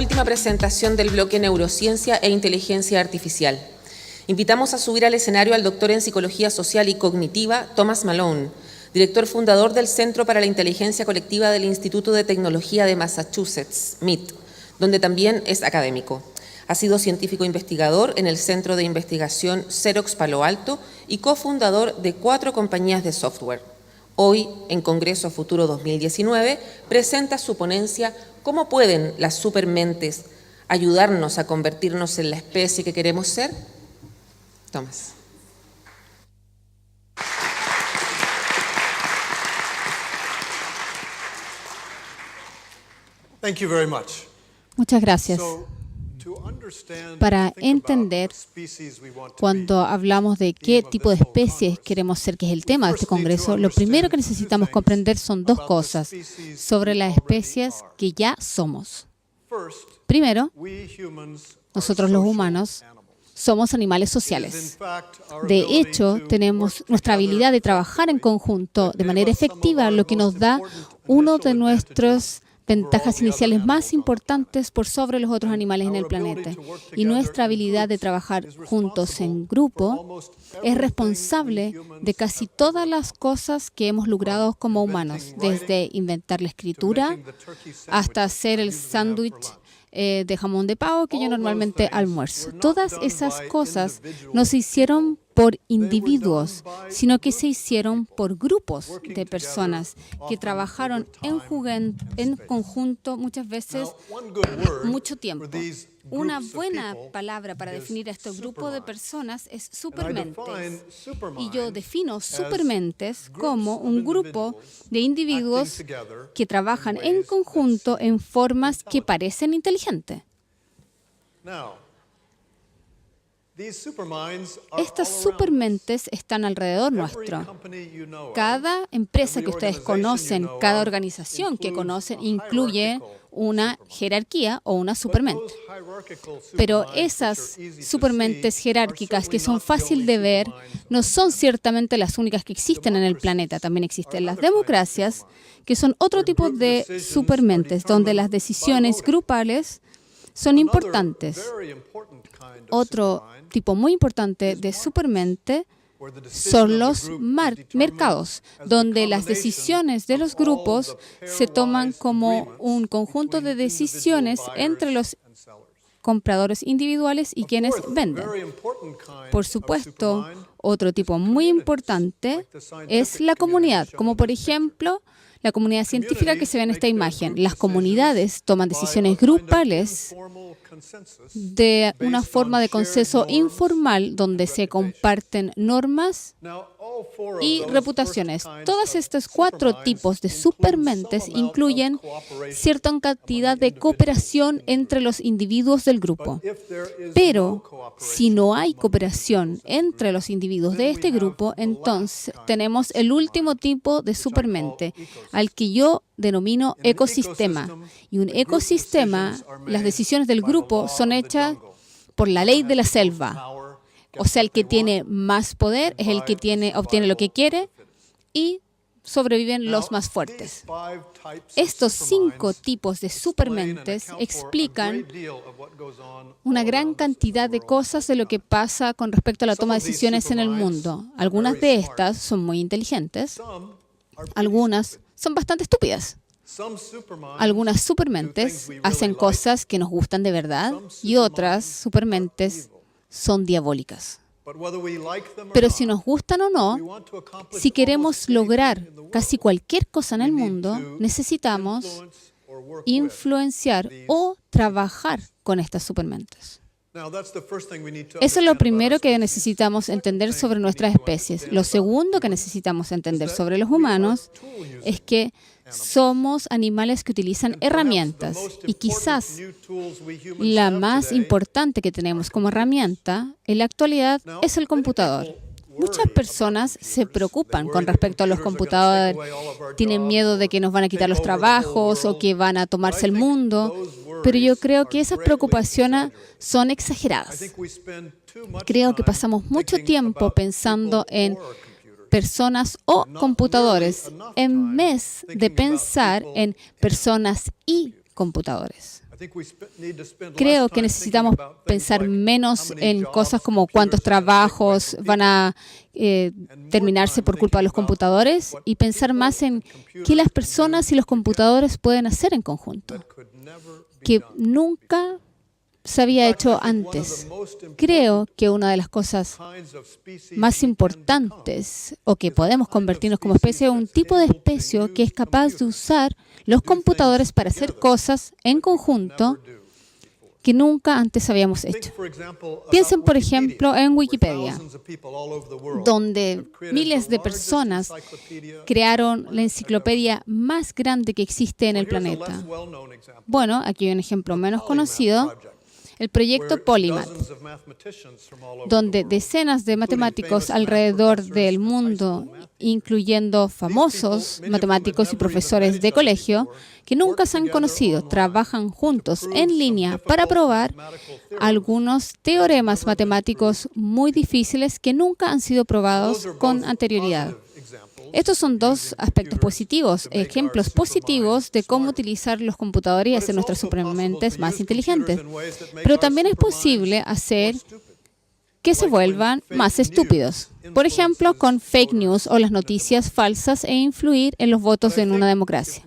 última presentación del bloque Neurociencia e Inteligencia Artificial. Invitamos a subir al escenario al doctor en Psicología Social y Cognitiva, Thomas Malone, director fundador del Centro para la Inteligencia Colectiva del Instituto de Tecnología de Massachusetts, MIT, donde también es académico. Ha sido científico investigador en el Centro de Investigación Xerox Palo Alto y cofundador de 4 compañías de software. Hoy, en Congreso Futuro 2019, presenta su ponencia ¿Cómo pueden las supermentes ayudarnos a convertirnos en la especie que queremos ser? Thomas. Thank you very much. Muchas gracias. Para entender, cuando hablamos de qué tipo de especies queremos ser, que es el tema de este Congreso, lo primero que necesitamos comprender son 2 cosas sobre las especies que ya somos. Primero, nosotros los humanos somos animales sociales. De hecho, tenemos nuestra habilidad de trabajar en conjunto de manera efectiva, lo que nos da uno de nuestros ventajas iniciales más importantes por sobre los otros animales en el planeta. Y nuestra habilidad de trabajar juntos en grupo es responsable de casi todas las cosas que hemos logrado como humanos, desde inventar la escritura hasta hacer el sándwich de jamón de pavo que yo normalmente almuerzo. Todas esas cosas no se hicieron por individuos, sino que se hicieron por grupos de personas que trabajaron en conjunto muchas veces mucho tiempo. Una buena palabra para definir a este grupo de personas es supermentes. Y yo defino supermentes como un grupo de individuos que trabajan en conjunto en formas que parecen inteligentes. Estas supermentes están alrededor nuestro. Cada empresa que ustedes conocen, cada organización que conocen, incluye una jerarquía o una supermente. Pero esas supermentes jerárquicas que son fáciles de ver no son ciertamente las únicas que existen en el planeta. También existen las democracias, que son otro tipo de supermentes, donde las decisiones grupales son importantes. Otro tipo muy importante de supermente son los mercados, donde las decisiones de los grupos se toman como un conjunto de decisiones entre los compradores individuales y quienes venden. Por supuesto, otro tipo muy importante es la comunidad, como por ejemplo la comunidad científica que se ve en esta imagen. Las comunidades toman decisiones grupales de una forma de consenso informal donde se comparten normas y reputaciones. Todos estos 4 tipos de supermentes incluyen cierta cantidad de cooperación entre los individuos del grupo. Pero si no hay cooperación entre los individuos de este grupo, entonces tenemos el último tipo de supermente, al que yo denomino ecosistema. Y un ecosistema, las decisiones del grupo son hechas por la ley de la selva. O sea, el que tiene más poder es el que obtiene lo que quiere y sobreviven los más fuertes. Estos 5 tipos de supermentes explican una gran cantidad de cosas de lo que pasa con respecto a la toma de decisiones en el mundo. Algunas de estas son muy inteligentes, algunas son bastante estúpidas. Algunas supermentes hacen cosas que nos gustan de verdad y otras supermentes son diabólicas. Pero si nos gustan o no, si queremos lograr casi cualquier cosa en el mundo, necesitamos influenciar o trabajar con estas supermentes. Eso es lo primero que necesitamos entender sobre nuestras especies. Lo segundo que necesitamos entender sobre los humanos es que somos animales que utilizan herramientas y quizás la más importante que tenemos como herramienta en la actualidad es el computador. Muchas personas se preocupan con respecto a los computadores, tienen miedo de que nos van a quitar los trabajos o que van a tomarse el mundo, pero yo creo que esas preocupaciones son exageradas. Creo que pasamos mucho tiempo pensando en personas o computadores en vez de pensar en personas y computadores. Creo que necesitamos pensar menos en cosas como cuántos trabajos van a terminarse por culpa de los computadores y pensar más en qué las personas y los computadores pueden hacer en conjunto, que nunca se había hecho antes. Creo que una de las cosas más importantes o que podemos convertirnos como especie es un tipo de especie que es capaz de usar los computadores para hacer cosas en conjunto que nunca antes habíamos hecho. Piensen, por ejemplo, en Wikipedia, donde miles de personas crearon la enciclopedia más grande que existe en el planeta. Bueno, aquí hay un ejemplo menos conocido. El proyecto Polymath, donde decenas de matemáticos alrededor del mundo, incluyendo famosos matemáticos y profesores de colegio, que nunca se han conocido, trabajan juntos en línea para probar algunos teoremas matemáticos muy difíciles que nunca han sido probados con anterioridad. Estos son dos aspectos positivos, ejemplos positivos de cómo utilizar los computadores y hacer nuestras supermentes más inteligentes. Pero también es posible hacer que se vuelvan más estúpidos. Por ejemplo, con fake news o las noticias falsas e influir en los votos en una democracia.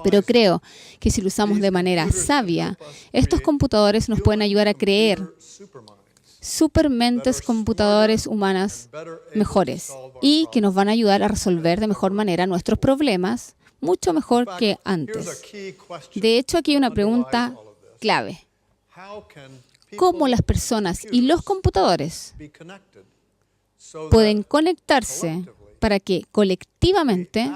Pero creo que si lo usamos de manera sabia, estos computadores nos pueden ayudar a creer supermentes computadores humanas mejores y que nos van a ayudar a resolver de mejor manera nuestros problemas, mucho mejor que antes. De hecho, aquí hay una pregunta clave. ¿Cómo las personas y los computadores pueden conectarse para que colectivamente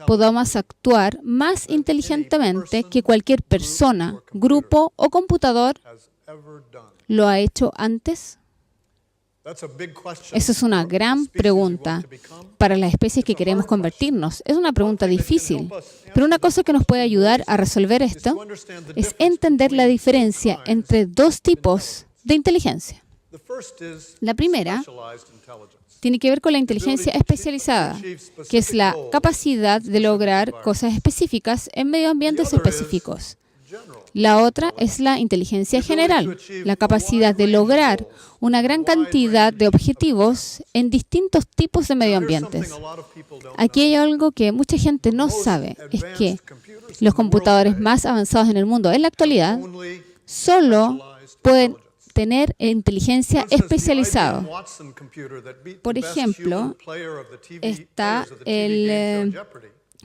podamos actuar más inteligentemente que cualquier persona, grupo o computador lo ha hecho antes? Esa es una gran pregunta para las especies que queremos convertirnos. Es una pregunta difícil, pero una cosa que nos puede ayudar a resolver esto es entender la diferencia entre dos tipos de inteligencia. La primera tiene que ver con la inteligencia especializada, que es la capacidad de lograr cosas específicas en medio ambientes específicos. La otra es la inteligencia general, la capacidad de lograr una gran cantidad de objetivos en distintos tipos de medio ambientes. Aquí hay algo que mucha gente no sabe, es que los computadores más avanzados en el mundo en la actualidad solo pueden tener inteligencia especializada. Por ejemplo, está el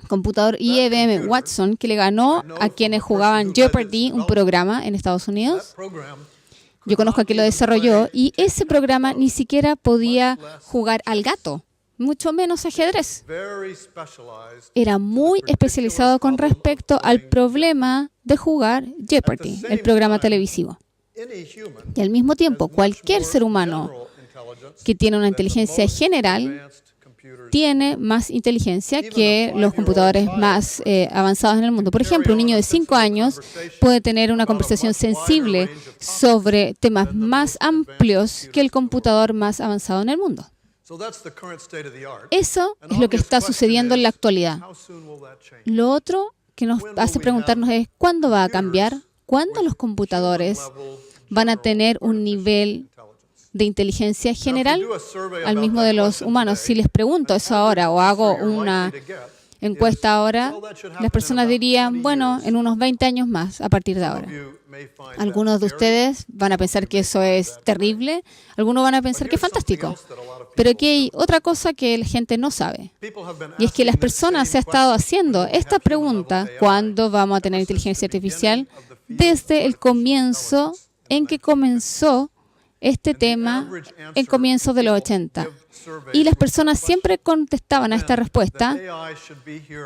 computador IBM Watson, que le ganó a quienes jugaban Jeopardy, un programa en Estados Unidos. Yo conozco a quien lo desarrolló, y ese programa ni siquiera podía jugar al gato, mucho menos ajedrez. Era muy especializado con respecto al problema de jugar Jeopardy, el programa televisivo. Y al mismo tiempo, cualquier ser humano que tiene una inteligencia general tiene más inteligencia que los computadores más avanzados en el mundo. Por ejemplo, un niño de 5 años puede tener una conversación sensible sobre temas más amplios que el computador más avanzado en el mundo. Eso es lo que está sucediendo en la actualidad. Lo otro que nos hace preguntarnos es, ¿cuándo va a cambiar? ¿Cuándo los computadores van a tener un nivel de inteligencia general al mismo de los humanos? Si les pregunto eso ahora o hago una encuesta ahora, las personas dirían, bueno, en unos 20 años más a partir de ahora. Algunos de ustedes van a pensar que eso es terrible, algunos van a pensar que es fantástico. Pero aquí hay otra cosa que la gente no sabe, y es que las personas se han estado haciendo esta pregunta, ¿cuándo vamos a tener inteligencia artificial? Desde el comienzo en que comenzó este tema en comienzos de los 80. Y las personas siempre contestaban a esta respuesta,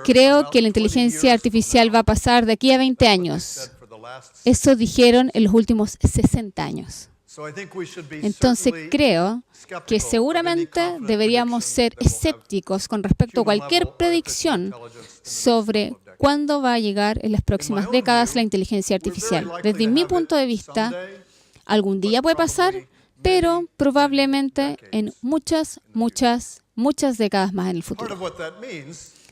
creo que la inteligencia artificial va a pasar de aquí a 20 años. Eso dijeron en los últimos 60 años. Entonces creo que seguramente deberíamos ser escépticos con respecto a cualquier predicción sobre cuándo va a llegar en las próximas décadas la inteligencia artificial. Desde mi punto de vista, algún día puede pasar, pero probablemente en muchas décadas más en el futuro.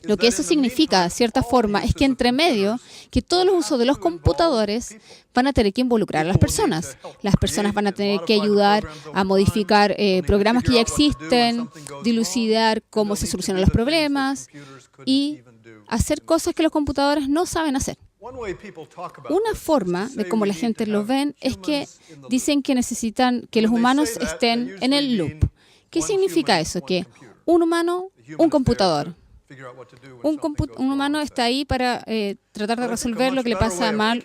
Lo que eso significa, de cierta forma, es que entre medio, que todos los usos de los computadores van a tener que involucrar a las personas. Las personas van a tener que ayudar a modificar programas que ya existen, dilucidar cómo se solucionan los problemas y hacer cosas que los computadores no saben hacer. Una forma de cómo la gente lo ven es que dicen que necesitan que los humanos estén en el loop. ¿Qué significa eso? Que un humano, un computador. Un humano está ahí para tratar de resolver lo que le pasa mal,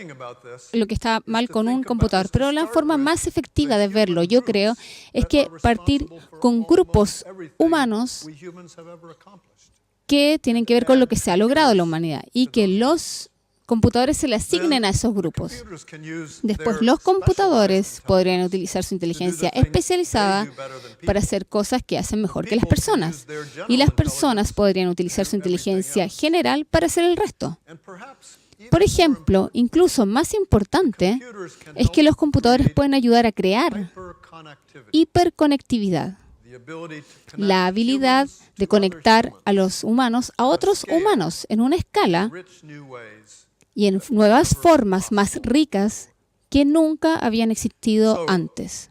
lo que está mal con un computador. Pero la forma más efectiva de verlo, yo creo, es que partir con grupos humanos que tienen que ver con lo que se ha logrado en la humanidad y que los computadores se le asignen a esos grupos. Después, los computadores podrían utilizar su inteligencia especializada para hacer cosas que hacen mejor que las personas. Y las personas podrían utilizar su inteligencia general para hacer el resto. Por ejemplo, incluso más importante, es que los computadores pueden ayudar a crear hiperconectividad. La habilidad de conectar a los humanos a otros humanos en una escala y en nuevas formas más ricas que nunca habían existido antes.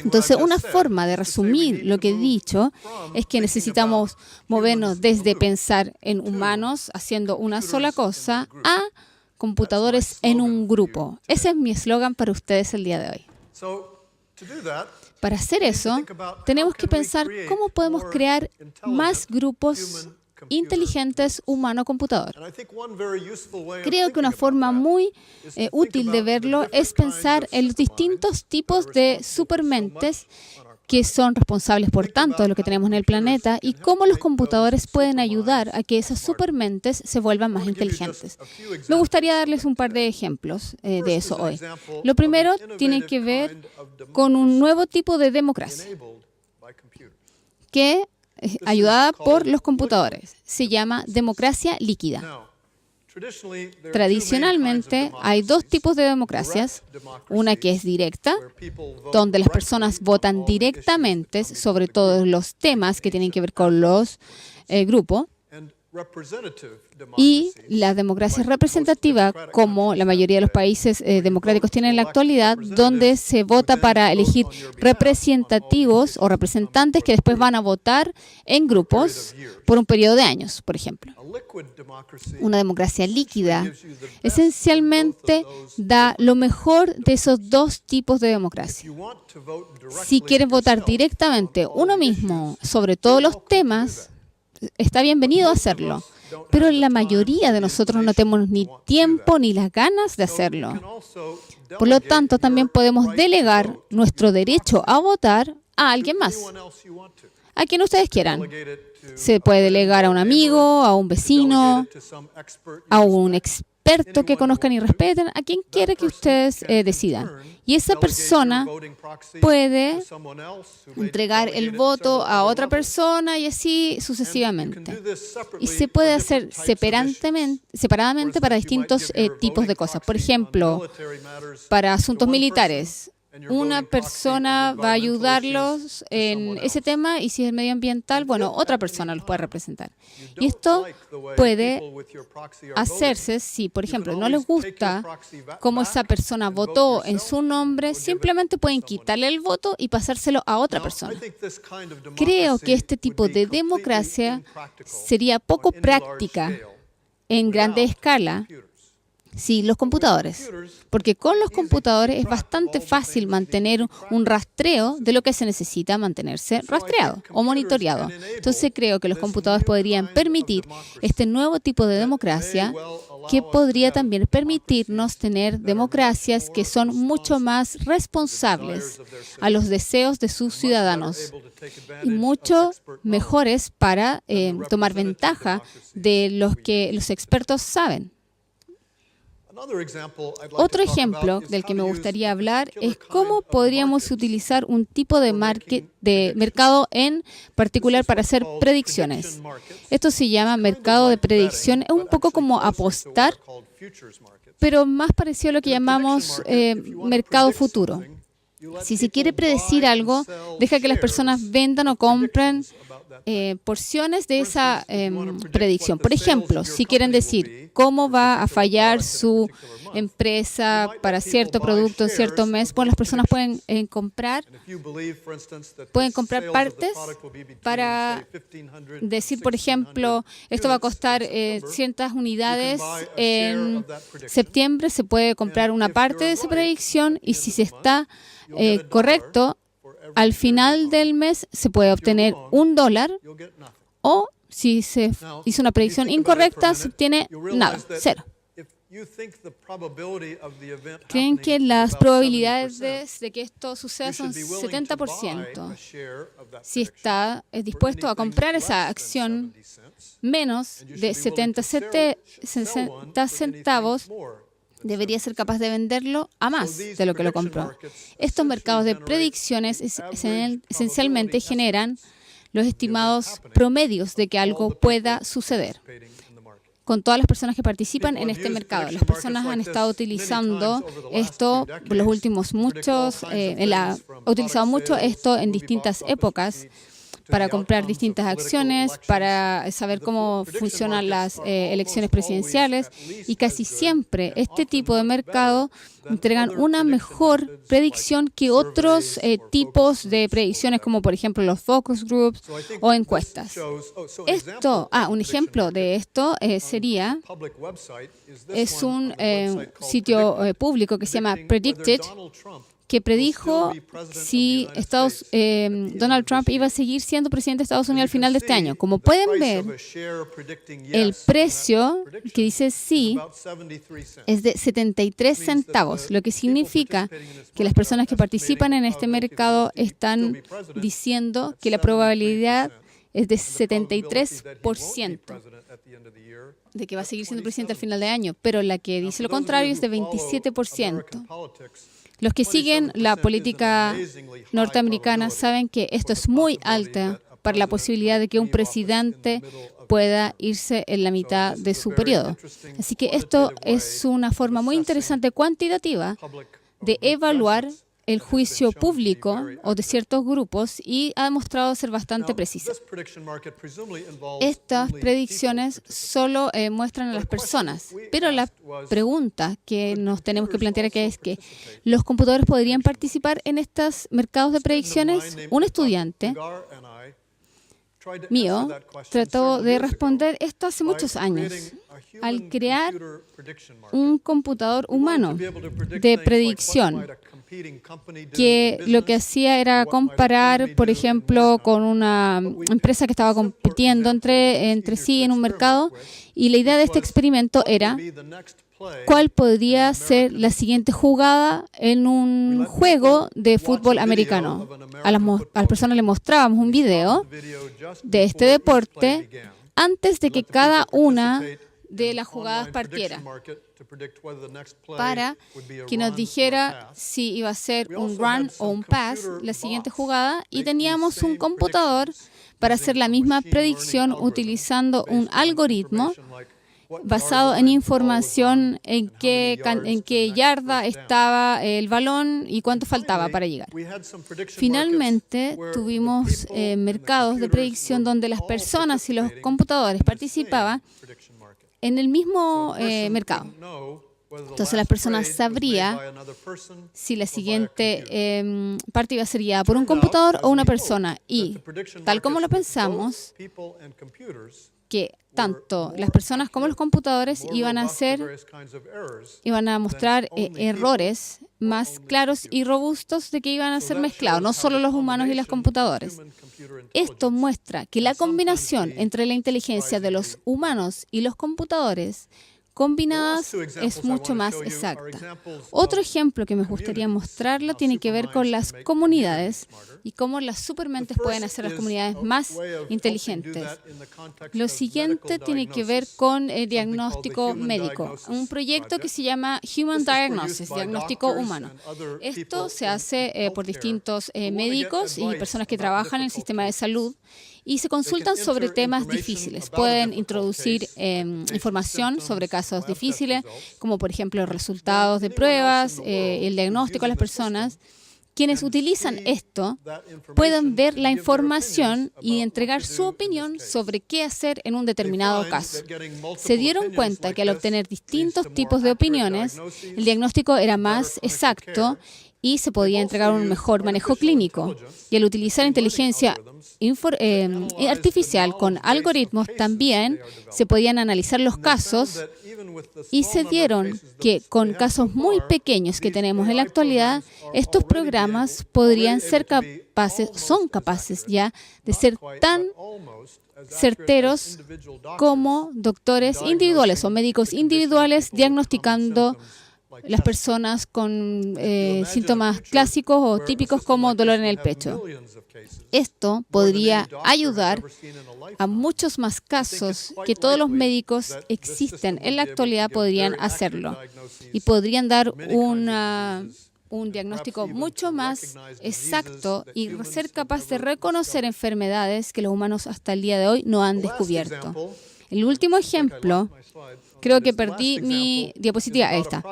Entonces, una forma de resumir lo que he dicho es que necesitamos movernos desde pensar en humanos haciendo una sola cosa a computadores en un grupo. Ese es mi eslogan para ustedes el día de hoy. Para hacer eso, tenemos que pensar cómo podemos crear más grupos inteligentes humano-computador. Creo que una forma muy útil de verlo es pensar en los distintos tipos de supermentes que son responsables por tanto de lo que tenemos en el planeta y cómo los computadores pueden ayudar a que esas supermentes se vuelvan más inteligentes. Me gustaría darles un par de ejemplos de eso hoy. Lo primero tiene que ver con un nuevo tipo de democracia que es ayudada por los computadores. Se llama democracia líquida. Tradicionalmente hay dos tipos de democracias, una que es directa, donde las personas votan directamente sobre todos los temas que tienen que ver con los grupos, y la democracia representativa, como la mayoría de los países democráticos tienen en la actualidad, donde se vota para elegir representativos o representantes que después van a votar en grupos por un periodo de años, por ejemplo. Una democracia líquida esencialmente da lo mejor de esos dos tipos de democracia. Si quieren votar directamente uno mismo sobre todos los temas, está bienvenido a hacerlo, pero la mayoría de nosotros no tenemos ni tiempo ni las ganas de hacerlo. Por lo tanto, también podemos delegar nuestro derecho a votar a alguien más, a quien ustedes quieran. Se puede delegar a un amigo, a un vecino, a un experto que conozcan y respeten, a quien quiera que ustedes decidan. Y esa persona puede entregar el voto a otra persona y así sucesivamente. Y se puede hacer separadamente para distintos tipos de cosas. Por ejemplo, para asuntos militares, una persona va a ayudarlos en ese tema y si es medioambiental, bueno, otra persona los puede representar. Y esto puede hacerse si, por ejemplo, no les gusta cómo esa persona votó en su nombre, simplemente pueden quitarle el voto y pasárselo a otra persona. Creo que este tipo de democracia sería poco práctica en grande escala sí, los computadores, porque con los computadores es bastante fácil mantener un rastreo de lo que se necesita mantenerse rastreado o monitoreado. Entonces creo que los computadores podrían permitir este nuevo tipo de democracia que podría también permitirnos tener democracias que son mucho más responsables a los deseos de sus ciudadanos y mucho mejores para tomar ventaja de los que los expertos saben. Otro ejemplo del que me gustaría hablar es cómo podríamos utilizar un tipo de mercado en particular para hacer predicciones. Esto se llama mercado de predicción. Es un poco como apostar, pero más parecido a lo que llamamos mercado futuro. Si se quiere predecir algo, deja que las personas vendan o compren porciones de esa predicción. Por ejemplo, si quieren decir cómo va a fallar su empresa para cierto producto en cierto mes, pues las personas pueden comprar partes para decir, por ejemplo, esto va a costar cientas unidades en septiembre. Se puede comprar una parte de esa predicción y si se está correcto, al final del mes se puede obtener $1 o si se hizo una predicción incorrecta se obtiene nada, cero. ¿Creen que las probabilidades de que esto suceda son 70%? Si está dispuesto a comprar esa acción menos de 60 centavos, debería ser capaz de venderlo a más de lo que lo compró. Estos mercados de predicciones esencialmente generan los estimados promedios de que algo pueda suceder con todas las personas que participan en este mercado. Las personas han estado utilizando esto los últimos utilizado mucho esto en distintas épocas para comprar distintas acciones, para saber cómo funcionan las elecciones presidenciales, y casi siempre este tipo de mercado entregan una mejor predicción que otros tipos de predicciones, como por ejemplo los focus groups o encuestas. Un ejemplo de esto es un sitio público que se llama Predicted, que predijo si Donald Trump iba a seguir siendo presidente de Estados Unidos al final de este año. Como pueden ver, el precio que dice sí es de 73 centavos, lo que significa que las personas que participan en este mercado están diciendo que la probabilidad es de 73% de que va a seguir siendo presidente al final de año, pero la que dice lo contrario es de 27%. Los que siguen la política norteamericana saben que esto es muy alta para la posibilidad de que un presidente pueda irse en la mitad de su periodo. Así que esto es una forma muy interesante cuantitativa de evaluar el juicio público o de ciertos grupos y ha demostrado ser bastante precisa. Estas predicciones solo muestran a las personas, pero la pregunta que nos tenemos que plantear aquí es que ¿los computadores podrían participar en estos mercados de predicciones? Un estudiante mío trató de responder esto hace muchos años al crear un computador humano de predicción que lo que hacía era comparar, por ejemplo, con una empresa que estaba compitiendo entre sí en un mercado, y la idea de este experimento era cuál podría ser la siguiente jugada en un juego de fútbol americano. A las personas les mostrábamos un video de este deporte antes de que cada una de las jugadas partiera, para que nos dijera si iba a ser un run o un pass la siguiente jugada, y teníamos un computador para hacer la misma predicción utilizando un algoritmo basado en información en qué yarda estaba el balón y cuánto faltaba para llegar. Finalmente, tuvimos mercados de predicción donde las personas y los computadores participaban en el mismo mercado. Entonces, las personas sabrían si la siguiente parte iba a ser guiada por un computador o una persona. Y, tal como lo pensamos, que tanto las personas como los computadores iban a mostrar errores más claros y robustos de que iban a ser mezclados, no solo los humanos y los computadores. Esto muestra que la combinación entre la inteligencia de los humanos y los computadores combinadas es mucho más exacta. Otro ejemplo que me gustaría mostrarlo tiene que ver con las comunidades y cómo las supermentes pueden hacer las comunidades más inteligentes. Lo siguiente tiene que ver con el diagnóstico médico, un proyecto que se llama Human Diagnosis, diagnóstico humano. Esto se hace por distintos médicos y personas que trabajan en el sistema de salud y se consultan sobre temas difíciles. Pueden introducir información sobre casos difíciles, como por ejemplo resultados de pruebas, el diagnóstico a las personas. quienes utilizan esto pueden ver la información y entregar su opinión sobre qué hacer en un determinado caso. Se dieron cuenta que al obtener distintos tipos de opiniones, el diagnóstico era más exacto y se podía entregar un mejor manejo clínico. Y al utilizar inteligencia artificial con algoritmos también se podían analizar los casos y se dieron que con casos muy pequeños que tenemos en la actualidad, estos programas son capaces ya de ser tan certeros como doctores individuales o médicos individuales diagnosticando las personas con síntomas clásicos o típicos como dolor en el pecho. Esto podría ayudar a muchos más casos que todos los médicos existen en la actualidad podrían hacerlo y podrían dar un diagnóstico mucho más exacto y ser capaz de reconocer enfermedades que los humanos hasta el día de hoy no han descubierto. El último ejemplo, creo que perdí mi diapositiva. Ahí está.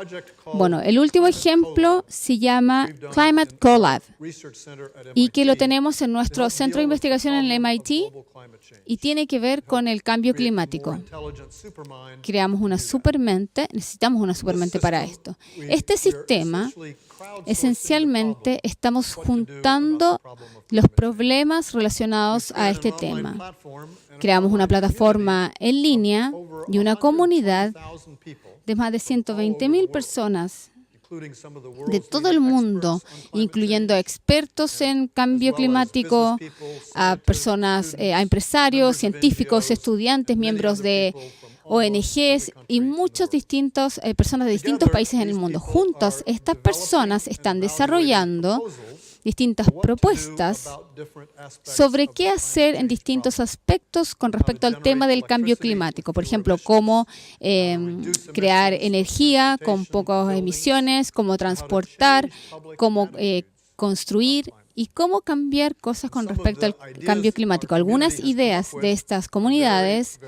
Bueno, el último ejemplo se llama Climate CoLab y que lo tenemos en nuestro centro de investigación en el MIT y tiene que ver con el cambio climático. Creamos una supermente, necesitamos una supermente para esto. Este sistema, esencialmente, estamos juntando los problemas relacionados a este tema. Creamos una plataforma en línea y una comunidad de más de 120,000 personas de todo el mundo, incluyendo expertos en cambio climático, a personas, a empresarios, científicos, estudiantes, miembros de ONGs y muchas personas de distintos países en el mundo. Juntas, estas personas están desarrollando distintas propuestas sobre qué hacer en distintos aspectos con respecto al tema del cambio climático. Por ejemplo, cómo crear energía con pocas emisiones, cómo transportar, cómo construir y cómo cambiar cosas con respecto al cambio climático. Algunas ideas de estas comunidades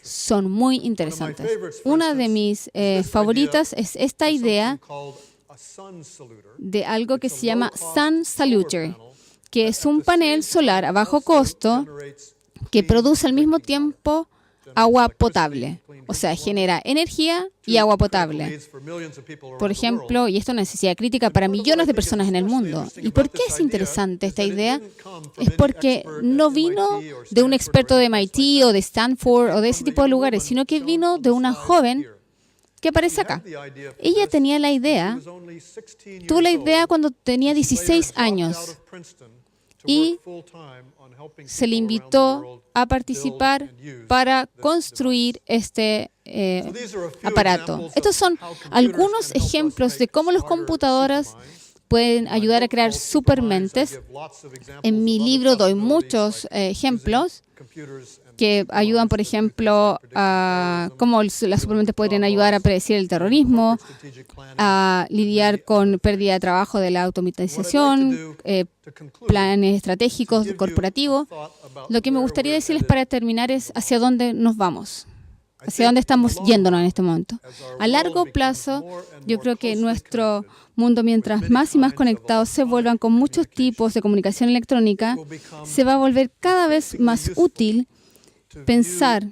son muy interesantes. Una de mis favoritas es esta idea de algo que se llama Sun Saluter, que es un panel solar a bajo costo que produce al mismo tiempo agua potable, o sea, genera energía y agua potable. Por ejemplo, y esto es una necesidad crítica para millones de personas en el mundo. ¿Y por qué es interesante esta idea? Es porque no vino de un experto de MIT o de Stanford o de ese tipo de lugares, sino que vino de una joven que aparece acá. Ella tenía la idea, tuvo la idea cuando tenía 16 años y se le invitó a participar para construir este aparato. Estos son algunos ejemplos de cómo las computadoras pueden ayudar a crear supermentes. En mi libro doy muchos ejemplos que ayudan, por ejemplo, a cómo las supermentes podrían ayudar a predecir el terrorismo, a lidiar con pérdida de trabajo de la automatización, planes estratégicos corporativos. Lo que me gustaría decirles para terminar es hacia dónde nos vamos, hacia dónde estamos yéndonos en este momento. A largo plazo, yo creo que nuestro mundo, mientras más y más conectados se vuelvan con muchos tipos de comunicación electrónica, se va a volver cada vez más útil pensar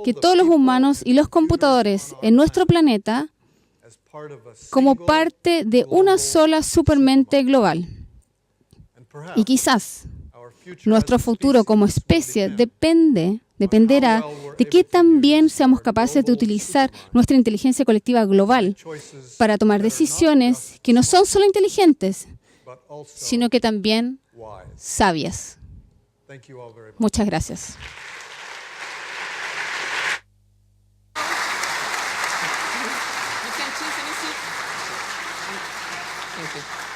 que todos los humanos y los computadores en nuestro planeta como parte de una sola supermente global. Y quizás nuestro futuro como especie dependerá de que también seamos capaces de utilizar nuestra inteligencia colectiva global para tomar decisiones que no son solo inteligentes, sino que también sabias. Muchas gracias. Thank you.